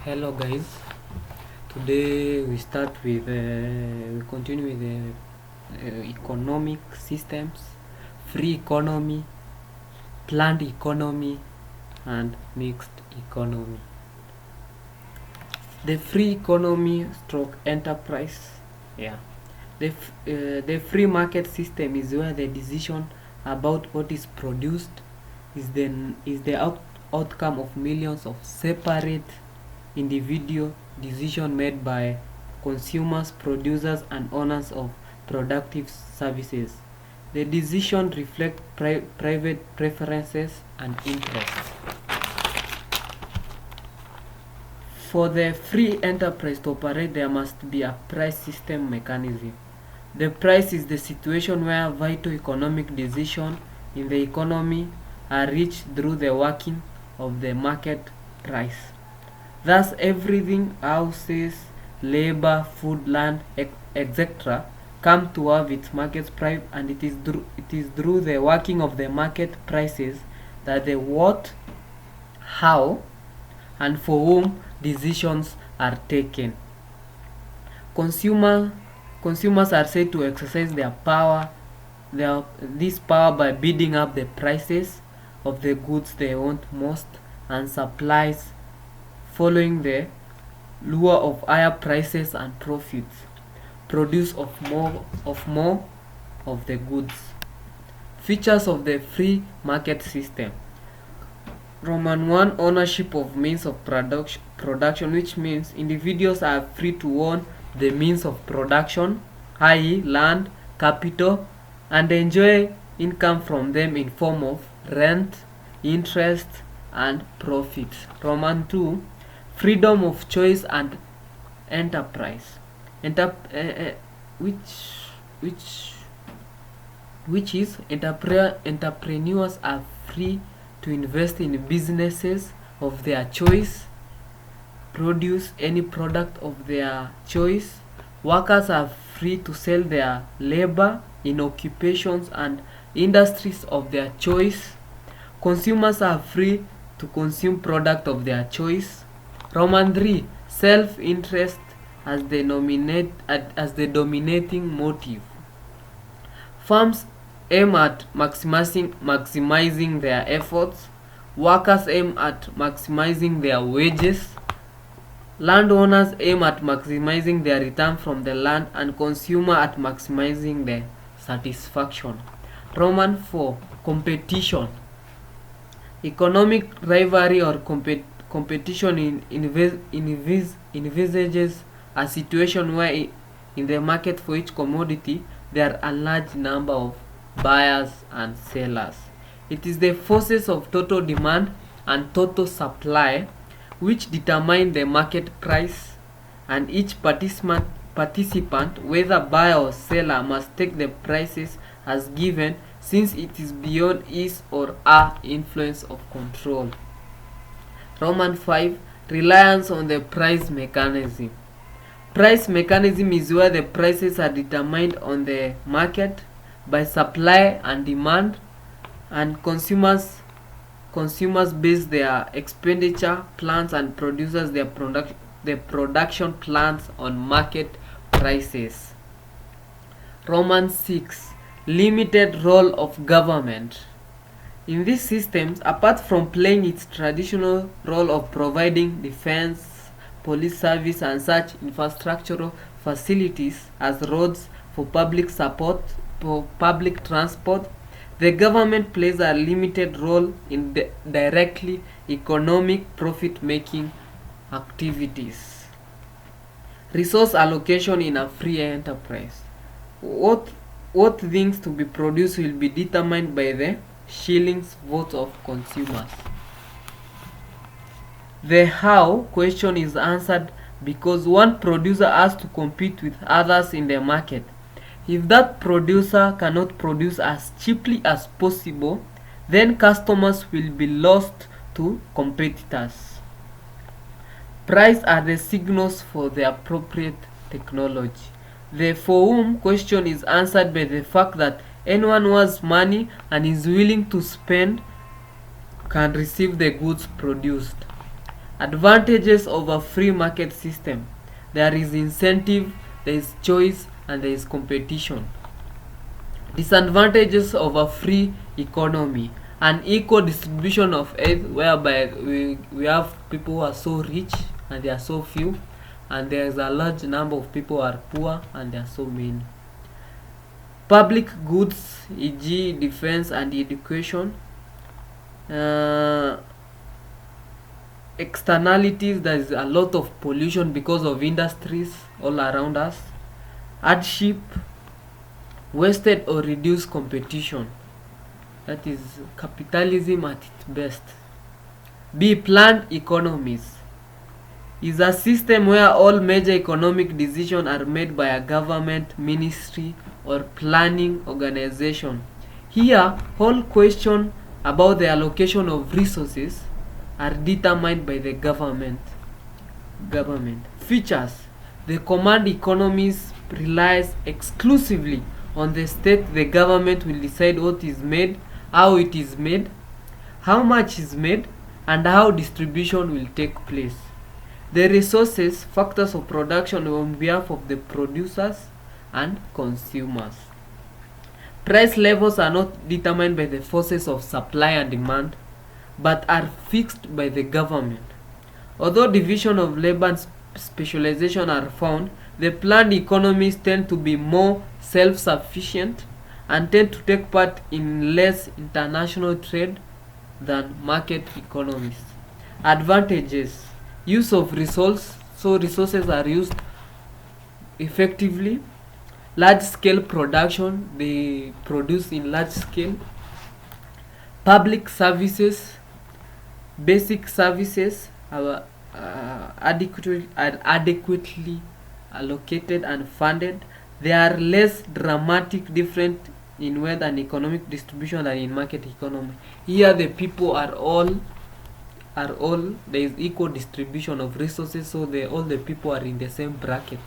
Hello guys, today we continue with the economic systems, free economy, planned economy and mixed economy. The free economy stroke enterprise. Yeah. The free market system is where the decision about what is produced is the outcome of millions of separate individual decision made by consumers, producers and owners of productive services. The decision reflect private preferences and interests. For the free enterprise to operate, there must be a price system mechanism. The price is the situation where vital economic decisions in the economy are reached through the working of the market price. Thus, everything, houses, labor, food, land, etc., come to have its market price, and it is through the working of the market prices that the what, how, and for whom decisions are taken. Consumers are said to exercise this power by bidding up the prices of the goods they want most, and supplies following the lure of higher prices and profits produce of more of the goods. Features of the free market system. Roman 1, ownership of means of production, which means individuals are free to own the means of production, i.e. land, capital, and enjoy income from them in form of rent, interest, and profit. Roman 2, freedom of choice and enterprise, which is entrepreneurs are free to invest in businesses of their choice, produce any product of their choice. Workers are free to sell their labor in occupations and industries of their choice. Consumers are free to consume product of their choice. Roman 3, self-interest as the dominating motive. Firms aim at maximizing their efforts. Workers aim at maximizing their wages. Landowners aim at maximizing their return from the land, and consumer at maximizing their satisfaction. Roman 4, competition. Economic rivalry or competition envisages a situation where in the market for each commodity there are a large number of buyers and sellers. It is the forces of total demand and total supply which determine the market price, and each participant, whether buyer or seller, must take the prices as given, since it is beyond his or her influence of control. Roman 5, reliance on the price mechanism. Price mechanism is where the prices are determined on the market by supply and demand, and consumers base their expenditure plans and producers their production plans on market prices. Roman 6, limited role of government. In these systems, apart from playing its traditional role of providing defense, police service and such infrastructural facilities as roads for public transport, the government plays a limited role in directly economic profit-making activities. Resource allocation in a free enterprise. What things to be produced will be determined by the shillings vote of consumers. The how question is answered because one producer has to compete with others in the market. If that producer cannot produce as cheaply as possible, then customers will be lost to competitors. Price are the signals for the appropriate technology. The for whom question is answered by the fact that anyone who has money and is willing to spend can receive the goods produced. Advantages of a free market system: there is incentive, there is choice, and there is competition. Disadvantages of a free economy: an equal distribution of wealth, whereby we have people who are so rich and they are so few, and there is a large number of people who are poor and there are so many. Public goods, e.g. defense and education. Externalities: there is a lot of pollution because of industries all around us. Hardship: wasted or reduced competition. That is capitalism at its best. B. Planned economies is a system where all major economic decisions are made by a government, ministry, or planning organization. Here, all questions about the allocation of resources are determined by the government. Features: the command economies relies exclusively on the state. The government will decide what is made, how it is made, how much is made, and how distribution will take place. The resources, factors of production on behalf of the producers and consumers. Price levels are not determined by the forces of supply and demand, but are fixed by the government. Although division of labor and specialization are found, the planned economies tend to be more self-sufficient and tend to take part in less international trade than market economies. Advantages: use of resources, so resources are used effectively. Large scale production, they produce in large scale. Public services, basic services are adequately allocated and funded. They are less dramatic different in wealth and economic distribution than in market economy. Here the people are all there is equal distribution of resources, so all the people are in the same bracket.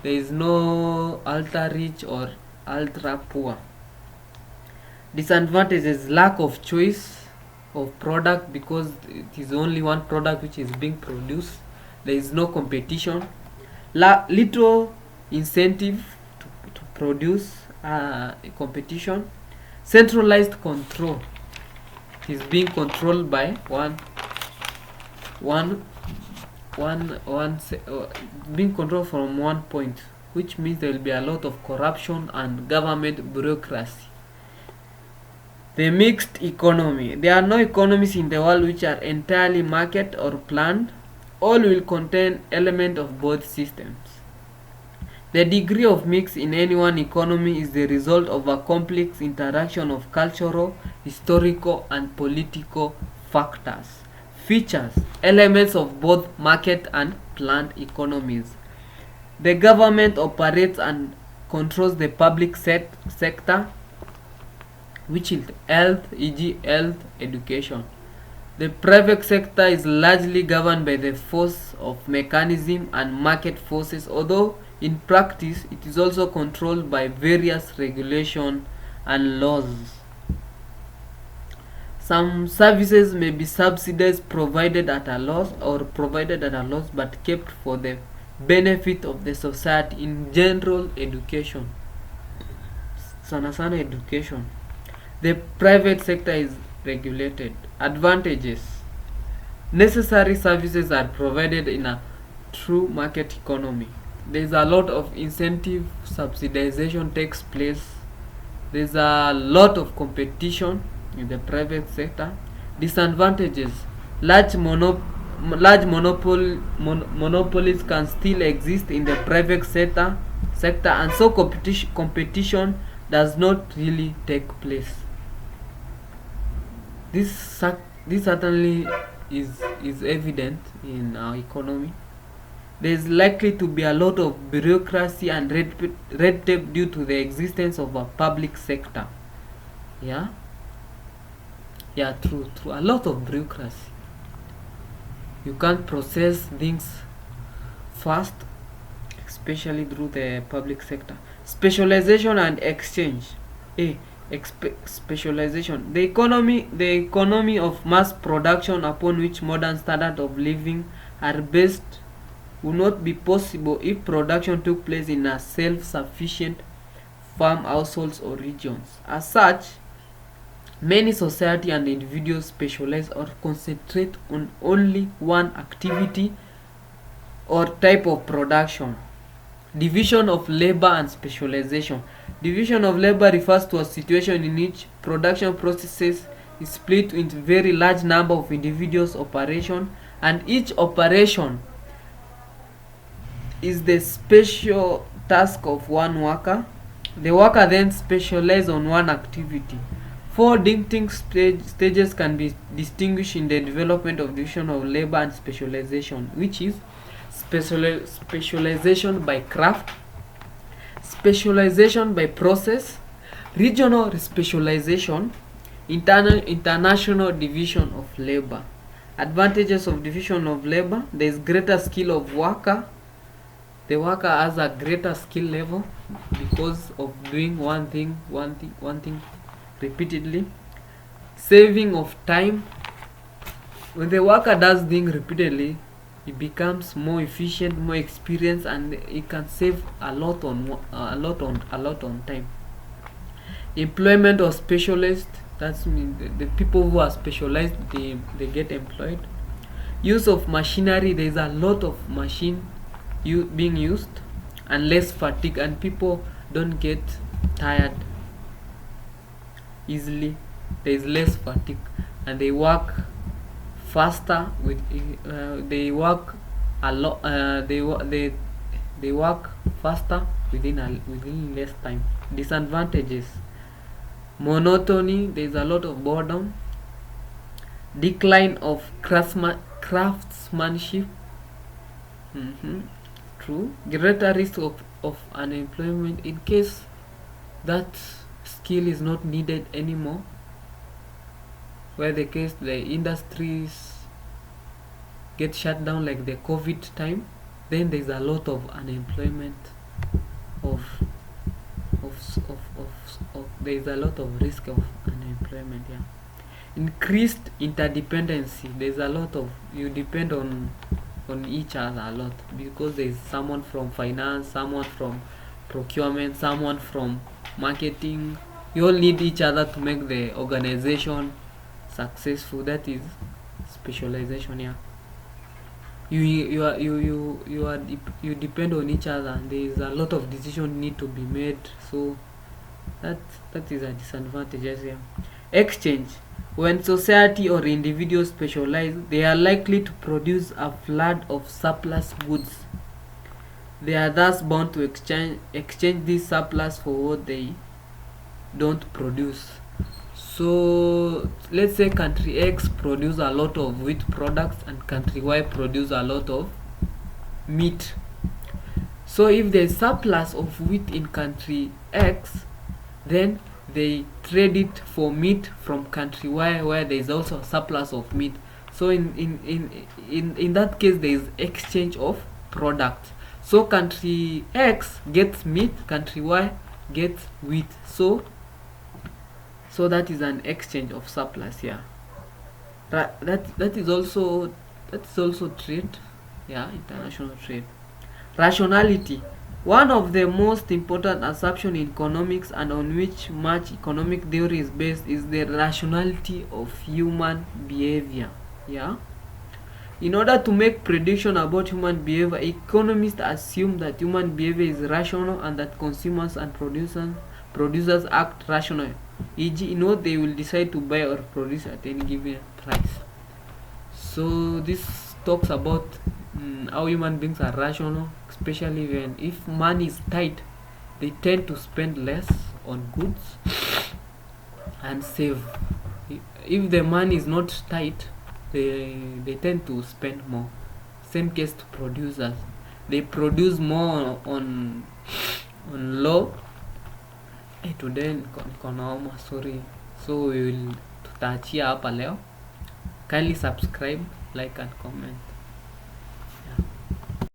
There is no ultra rich or ultra poor. Disadvantages: lack of choice of product because it is only one product which is being produced. There is no competition. Little incentive to produce competition. Centralized control: it is being controlled by being controlled from one point, which means there will be a lot of corruption and government bureaucracy. The mixed economy: there are no economies in the world which are entirely market or planned. All will contain elements of both systems. The degree of mix in any one economy is the result of a complex interaction of cultural, historical, and political factors. Features: elements of both market and planned economies. The government operates and controls the public sector, which is health, e.g. health, education. The private sector is largely governed by the force of mechanism and market forces, although in practice it is also controlled by various regulations and laws. Some services may be subsidized, provided at a loss but kept for the benefit of the society. In general, education, sana education. The private sector is regulated. Advantages: necessary services are provided in a true market economy. There is a lot of incentive, subsidization takes place. There is a lot of competition in the private sector. Disadvantages: large monopolies can still exist in the private sector, and so competition does not really take place. This certainly is evident in our economy. There is likely to be a lot of bureaucracy and red tape due to the existence of a public sector. Yeah, true. A lot of bureaucracy. You can't process things fast, especially through the public sector. Specialization and exchange. Specialization. The economy of mass production upon which modern standards of living are based would not be possible if production took place in a self-sufficient farm households or regions. As such, many society and individuals specialize or concentrate on only one activity or type of production. Division of labor and specialization. Division of labor refers to a situation in which production processes is split into very large number of individuals' operation, and each operation is the special task of one worker. The worker then specializes on one activity. Four distinct stages can be distinguished in the development of division of labor and specialization, which is specialization by craft, specialization by process, regional specialization, international division of labor. Advantages of division of labor: there is greater skill of worker. The worker has a greater skill level because of doing one thing repeatedly. Saving of time. When the worker does things repeatedly, he becomes more efficient, more experienced, and he can save a lot on time. Employment of specialists. That's mean the people who are specialized, they get employed. Use of machinery. There is a lot of machine being used, and less fatigue, and people don't get tired easily. There is less fatigue, and they work faster with they work a lot. They work faster within less time. Disadvantages: monotony. There is a lot of boredom. Decline of craftsmanship. True. Greater risk of unemployment in case that skill is not needed anymore, where the case the industries get shut down like the COVID time. Then there's a lot of unemployment there's a lot of risk of unemployment. Increased interdependency. There's a lot of, you depend on each other a lot, because there's someone from finance, someone from procurement, someone from marketing. You all need each other to make the organization successful. That is specialization. You depend on each other, and there is a lot of decisions need to be made. So that is a disadvantage. Exchange. When society or individuals specialize, they are likely to produce a flood of surplus goods. They are thus bound to exchange this surplus for what they don't produce. So let's say country X produce a lot of wheat products and country Y produce a lot of meat. So if there is surplus of wheat in country X, then they trade it for meat from country Y, where there is also a surplus of meat. So in that case, there is exchange of products. So country X gets meat, country Y gets wheat. So that is an exchange of surplus. That is also trade. International trade. Rationality. One of the most important assumptions in economics, and on which much economic theory is based, is the rationality of human behavior. In order to make prediction about human behavior, economists assume that human behavior is rational and that consumers and producers act rationally, e.g., what they will decide to buy or produce at any given price. So this talks about how human beings are rational, especially when if money is tight, they tend to spend less on goods and save. If the money is not tight, they tend to spend more. Same case to producers. They produce more on low. Today niko sorry. So we will tutaachia hapa leo. Kindly subscribe, like and comment.